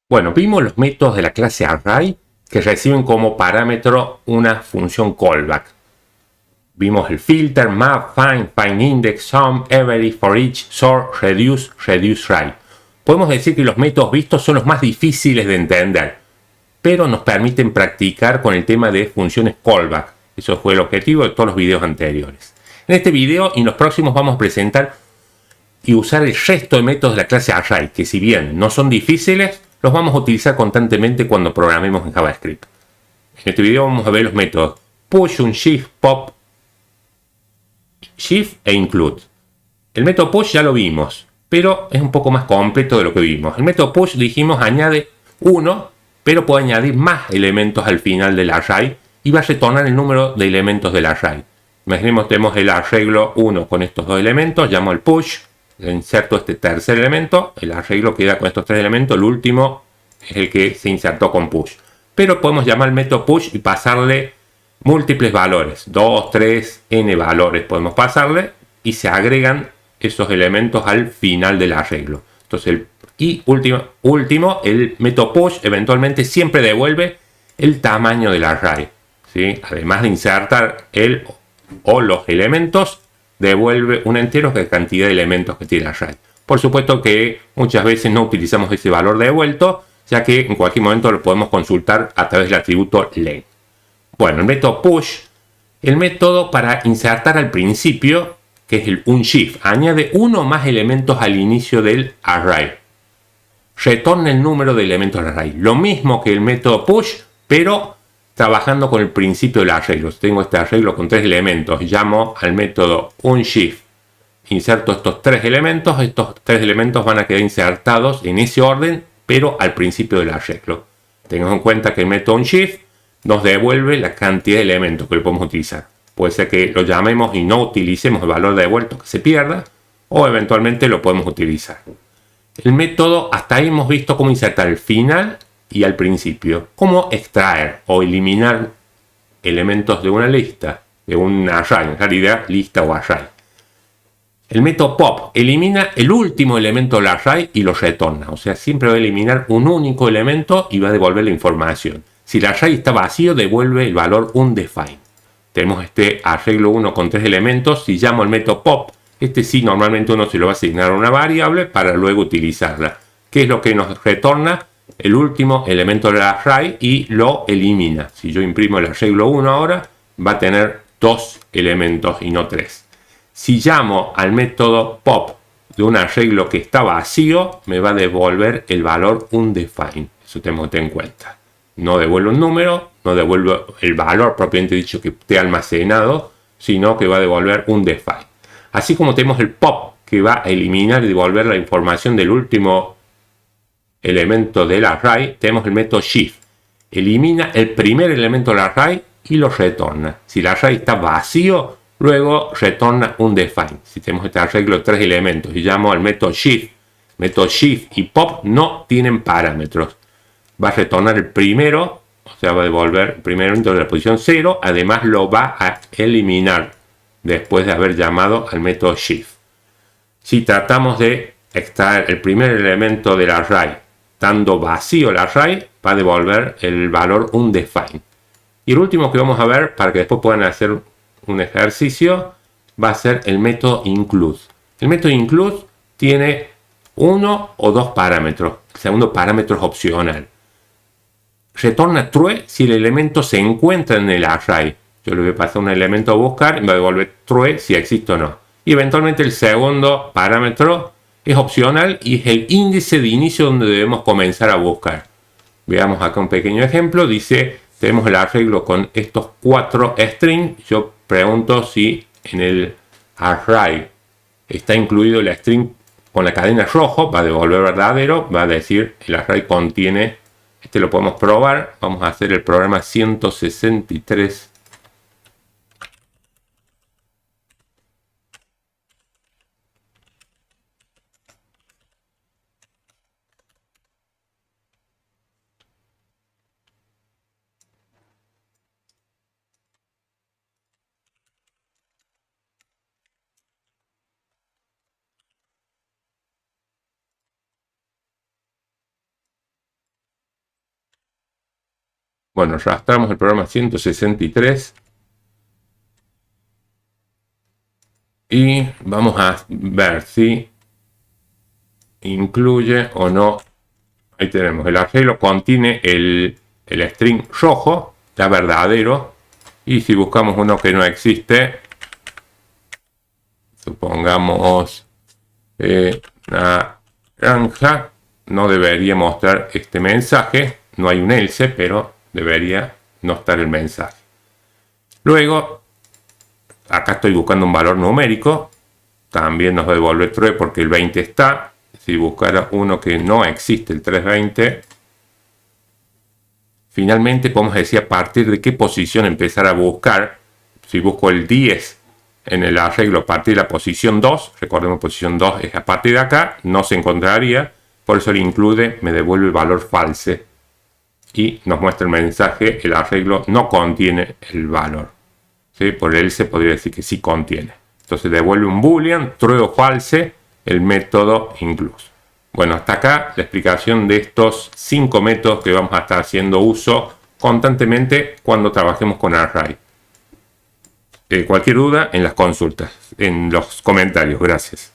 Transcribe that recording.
Bueno, vimos los métodos de la clase array que reciben como parámetro una función callback. Vimos el filter, map, find, find index, sum, every, for each, sort, reduce, reduce right. Podemos decir que los métodos vistos son los más difíciles de entender, pero nos permiten practicar con el tema de funciones callback. Eso fue el objetivo de todos los videos anteriores. En este video y en los próximos vamos a presentar y usar el resto de métodos de la clase array, que si bien no son difíciles, los vamos a utilizar constantemente cuando programemos en JavaScript. En este video vamos a ver los métodos push, unshift, pop, shift e include. El método push ya lo vimos, pero es un poco más completo de lo que vimos. El método push, dijimos, añade uno, pero puede añadir más elementos al final del array y va a retornar el número de elementos del array. Imaginemos que tenemos el arreglo 1 con estos dos elementos, llamo el push, le inserto este tercer elemento, el arreglo queda con estos tres elementos, el último es el que se insertó con push. Pero podemos llamar el método push y pasarle múltiples valores, 2, 3, n valores podemos pasarle y se agregan esos elementos al final del arreglo. Entonces, último, el método push eventualmente siempre devuelve el tamaño del array, ¿sí? Además de insertar el o los elementos, devuelve un entero de cantidad de elementos que tiene el array. Por supuesto que muchas veces no utilizamos ese valor devuelto, ya que en cualquier momento lo podemos consultar a través del atributo length. Bueno, el método push, el método para insertar al principio, que es el unshift, añade uno o más elementos al inicio del array. Retorna el número de elementos del array. Lo mismo que el método push, pero trabajando con el principio del arreglo. Tengo este arreglo con tres elementos, llamo al método unshift, inserto estos tres elementos van a quedar insertados en ese orden, pero al principio del arreglo. Tengamos en cuenta que el método unshift nos devuelve la cantidad de elementos que podemos utilizar. Puede ser que lo llamemos y no utilicemos el valor devuelto, que se pierda, o eventualmente lo podemos utilizar. El método, hasta ahí hemos visto cómo insertar al final y al principio, cómo extraer o eliminar elementos de una lista, de un array, en realidad lista o array. El método pop elimina el último elemento del array y lo retorna, o sea, siempre va a eliminar un único elemento y va a devolver la información. Si el array está vacío, devuelve el valor undefined. Tenemos este arreglo 1 con tres elementos. Si llamo el método pop, este sí normalmente uno se lo va a asignar a una variable para luego utilizarla. ¿Qué es lo que nos retorna? El último elemento del array y lo elimina. Si yo imprimo el arreglo 1 ahora, va a tener dos elementos y no tres. Si llamo al método pop de un arreglo que está vacío, me va a devolver el valor undefined. Eso tenemos que tener en cuenta. No devuelve un número, no devuelve el valor propiamente dicho que esté almacenado, sino que va a devolver un undefined. Así como tenemos el pop que va a eliminar y devolver la información del último elemento del array, tenemos el método shift. Elimina el primer elemento del array y lo retorna. Si el array está vacío, luego retorna un undefined. Si tenemos este arreglo de tres elementos y llamo al método shift y pop no tienen parámetros. Va a retornar el primero, o sea, va a devolver el primer elemento de la posición 0, además lo va a eliminar después de haber llamado al método shift. Si tratamos de extraer el primer elemento del array, estando vacío el array, va a devolver el valor undefined. Y el último que vamos a ver, para que después puedan hacer un ejercicio, va a ser el método include. El método include tiene uno o dos parámetros. El segundo parámetro es opcional. Retorna true si el elemento se encuentra en el array. Yo le voy a pasar un elemento a buscar y va a devolver true si existe o no. Y eventualmente el segundo parámetro es opcional y es el índice de inicio donde debemos comenzar a buscar. Veamos acá un pequeño ejemplo. Dice, tenemos el arreglo con estos 4 strings. Yo pregunto si en el array está incluido el string con la cadena rojo. Va a devolver verdadero. Va a decir el array contiene. Este lo podemos probar. Vamos a hacer el programa 163. Bueno, arrastramos el programa 163 y vamos a ver si incluye o no. Ahí tenemos, el arreglo contiene el string rojo, ya verdadero, y si buscamos uno que no existe, supongamos naranja, no debería mostrar este mensaje, no hay un else, pero debería no estar el mensaje. Luego, acá estoy buscando un valor numérico, también nos va a devolver true porque el 20 está. Si buscara uno que no existe, el 320, finalmente podemos decir a partir de qué posición empezar a buscar. Si busco el 10 en el arreglo a partir de la posición 2, recordemos posición 2 es a partir de acá, no se encontraría, por eso el include me devuelve el valor false y nos muestra el mensaje, el arreglo no contiene el valor. ¿Sí? Por él se podría decir que sí contiene. Entonces devuelve un boolean, true o false, el método incluso. Bueno, hasta acá la explicación de estos 5 métodos que vamos a estar haciendo uso constantemente cuando trabajemos con array. Cualquier duda en las consultas, en los comentarios. Gracias.